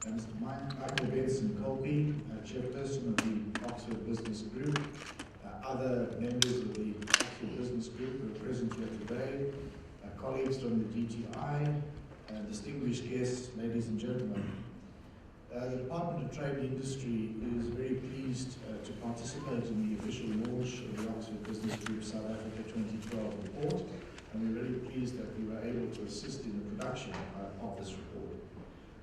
Mr. Michael Benson-Colby, Chairperson of the Oxford Business Group, other members of the Oxford Business Group who are present here today, colleagues from the DTI, distinguished guests, ladies and gentlemen. The Department of Trade and Industry is very pleased to participate in the official launch of the Oxford Business Group South Africa 2012 report, and we're really pleased that we were able to assist in the production of this report.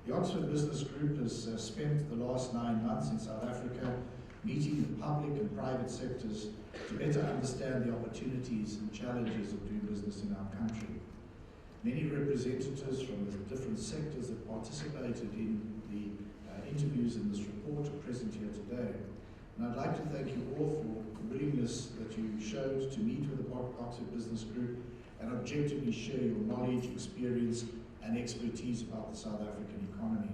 The Oxford Business Group has spent the last 9 months in South Africa meeting the public and private sectors to better understand the opportunities and challenges of doing business in our country. Many representatives from the different sectors that participated in the interviews in this report are present here today. And I'd like to thank you all for the willingness that you showed to meet with the Oxford Business Group and objectively share your knowledge, experience, and expertise about the South African economy.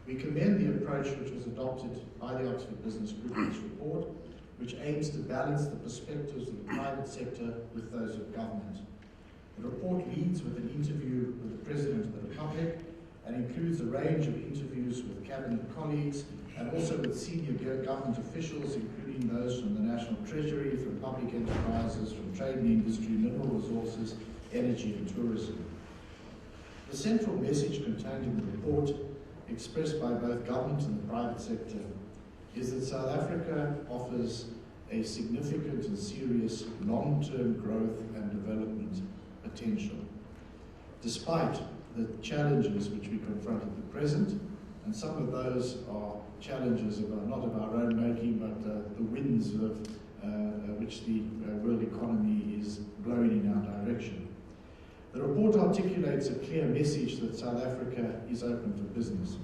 We commend the approach which was adopted by the Oxford Business Group in this report, which aims to balance the perspectives of the private sector with those of government. The report leads with an interview with the President of the Republic and includes a range of interviews with cabinet colleagues and also with senior government officials, including those from the National Treasury, from public enterprises, from trade and industry, mineral resources, energy and tourism. The central message contained in the report, expressed by both government and the private sector, is that South Africa offers a significant and serious long-term growth and development potential, despite the challenges which we confront at the present, and some of those are challenges not of our own making, but the winds of which the world economy is blowing in our direction. The report articulates a clear message that South Africa is open for business.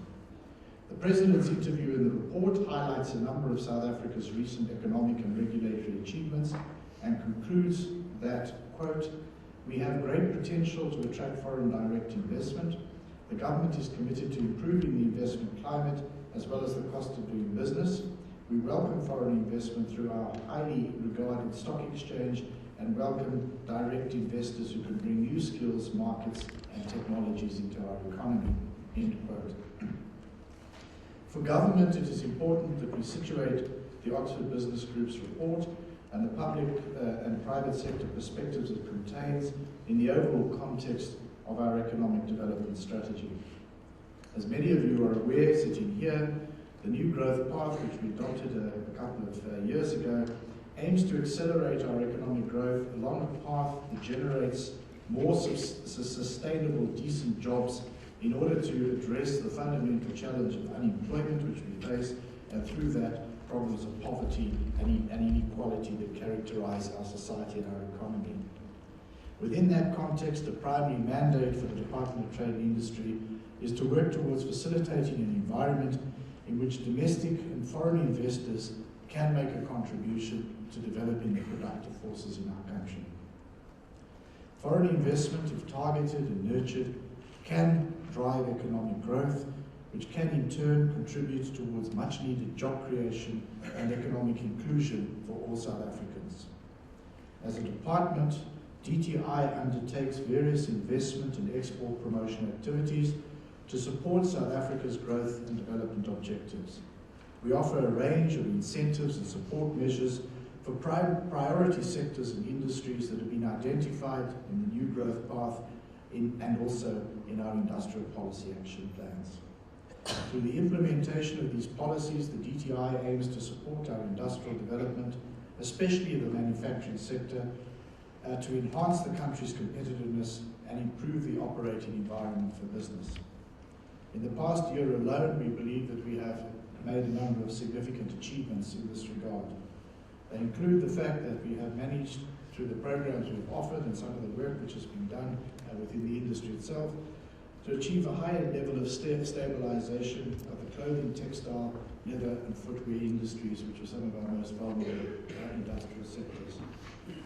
The President's interview in the report highlights a number of South Africa's recent economic and regulatory achievements and concludes that, quote, "We have great potential to attract foreign direct investment. The government is committed to improving the investment climate as well as the cost of doing business. We welcome foreign investment through our highly regarded stock exchange and welcome direct investors who can bring new skills, markets and technologies into our economy," end quote. For government, it is important that we situate the Oxford Business Group's report and the public and private sector perspectives it contains in the overall context of our economic development strategy. As many of you are aware, sitting here, the new growth path, which we adopted a couple of years ago, aims to accelerate our economic growth along a path that generates more sustainable, decent jobs in order to address the fundamental challenge of unemployment which we face, and through that, problems of poverty and inequality that characterize our society and our economy. Within that context, the primary mandate for the Department of Trade and Industry is to work towards facilitating an environment in which domestic and foreign investors can make a contribution to developing the productive forces in our country. Foreign investment, if targeted and nurtured, can drive economic growth, which can in turn contribute towards much needed job creation and economic inclusion for all South Africans. As a department, DTI undertakes various investment and export promotion activities to support South Africa's growth and development objectives. We offer a range of incentives and support measures for priority sectors and industries that have been identified in the new growth path and also in our industrial policy action plans. Through the implementation of these policies, the DTI aims to support our industrial development, especially in the manufacturing sector, to enhance the country's competitiveness and improve the operating environment for business. In the past year alone, we believe that we have made a number of significant achievements in this regard. They include the fact that we have managed, through the programs we've offered and some of the work which has been done within the industry itself, to achieve a higher level of stabilization of the clothing, textile, leather and footwear industries, which are some of our most vulnerable industrial sectors.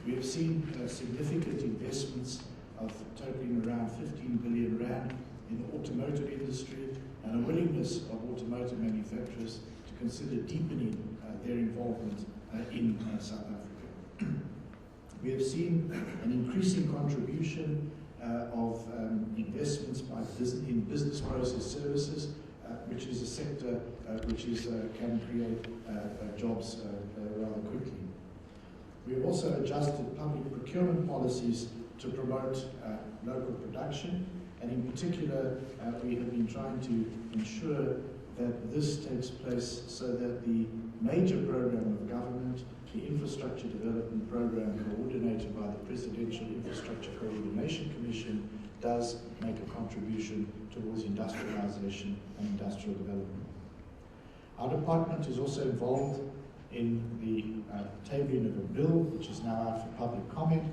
We have seen significant investments of totaling around 15 billion rand in the automotive industry and a willingness of automotive manufacturers to consider deepening their involvement in South Africa. We have seen an increasing contribution of investments in business process services, which is a sector which can create jobs rather quickly. We have also adjusted public procurement policies to promote local production, and in particular we have been trying to ensure that this takes place so that the major program of government, the Infrastructure Development Program coordinated by the Presidential Infrastructure Coordination Commission, does make a contribution towards industrialization and industrial development. Our department is also involved in the tabling of a bill, which is now out for public comment,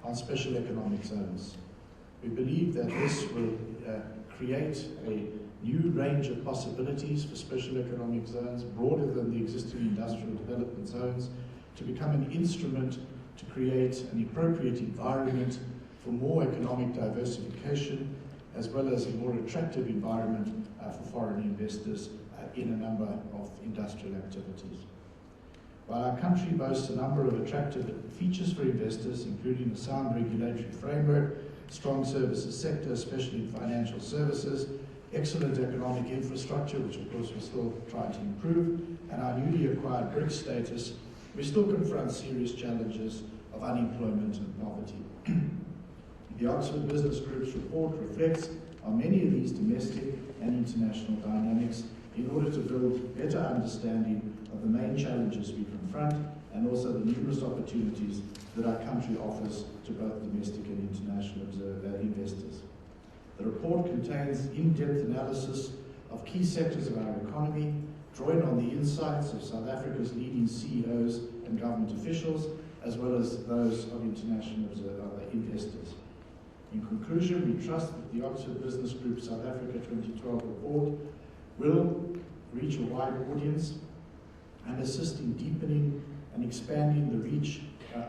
on special economic zones. We believe that this will create a new range of possibilities for special economic zones, broader than the existing industrial development zones, to become an instrument to create an appropriate environment for more economic diversification, as well as a more attractive environment for foreign investors in a number of industrial activities. While our country boasts a number of attractive features for investors, including a sound regulatory framework, strong services sector, especially in financial services, excellent economic infrastructure, which of course we're still trying to improve, and our newly acquired BRICS status, we still confront serious challenges of unemployment and poverty. The Oxford Business Group's report reflects on many of these domestic and international dynamics in order to build better understanding of the main challenges we confront and also the numerous opportunities that our country offers to both domestic and international investors. The report contains in-depth analysis of key sectors of our economy, drawing on the insights of South Africa's leading CEOs and government officials, as well as those of international investors. In conclusion, we trust that the Oxford Business Group South Africa 2012 report will reach a wide audience and assist in deepening and expanding the reach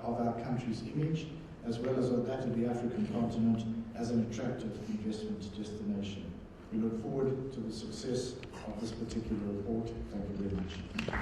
of our country's image, as well as that of the African continent as an attractive investment destination. We look forward to the success of this particular report. Thank you very much.